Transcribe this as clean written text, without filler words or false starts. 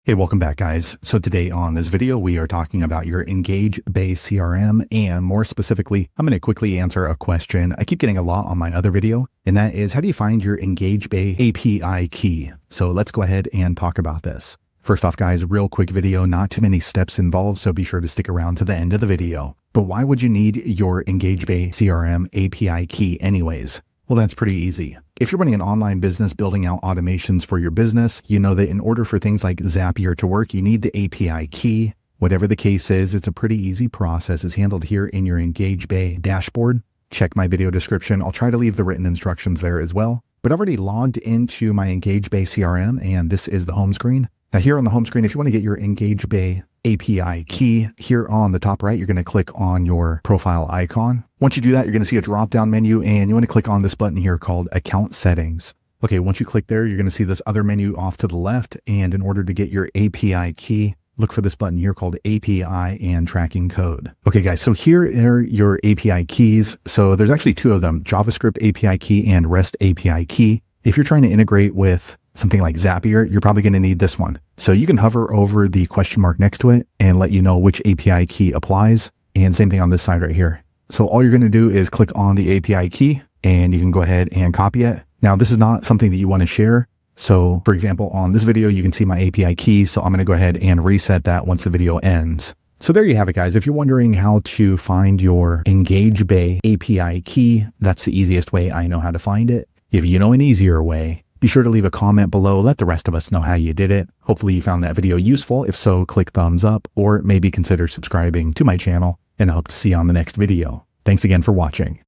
Hey, welcome back guys. So today on this video, we are talking about your EngageBay CRM, and more specifically, I'm going to quickly answer a question I keep getting a lot on my other video, and that is, how do you find your EngageBay API key? So let's go ahead and talk about this. First off guys, real quick video, not too many steps involved, so be sure to stick around to the end of the video. But why would you need your EngageBay CRM API key anyways? Well, that's pretty easy. If you're running an online business building out automations for your business, you know that in order for things like Zapier to work, you need the API key. Whatever the case is, it's a pretty easy process. It's handled here in your EngageBay dashboard. Check my video description. I'll try to leave the written instructions there as well. But I've already logged into my EngageBay CRM, and this is the home screen. Now here on the home screen, if you want to get your EngageBay API key, here on the top right, you're going to click on your profile icon. Once you do that, you're going to see a drop-down menu, and you want to click on this button here called Account Settings. Okay, once you click there, you're going to see this other menu off to the left, and in order to get your API key, look for this button here called API and Tracking Code. Okay guys, so here are your API keys. So there's actually two of them, JavaScript API key and REST API key. If you're trying to integrate with something like Zapier, you're probably going to need this one. So you can hover over the question mark next to it and let you know which API key applies. And same thing on this side right here. So all you're going to do is click on the API key and you can go ahead and copy it. Now, this is not something that you want to share. So for example, on this video, you can see my API key. So I'm going to go ahead and reset that once the video ends. So there you have it, guys. If you're wondering how to find your EngageBay API key, that's the easiest way I know how to find it. If you know an easier way, be sure to leave a comment below. Let the rest of us know how you did it. Hopefully you found that video useful. If so, click thumbs up or maybe consider subscribing to my channel, and I hope to see you on the next video. Thanks again for watching.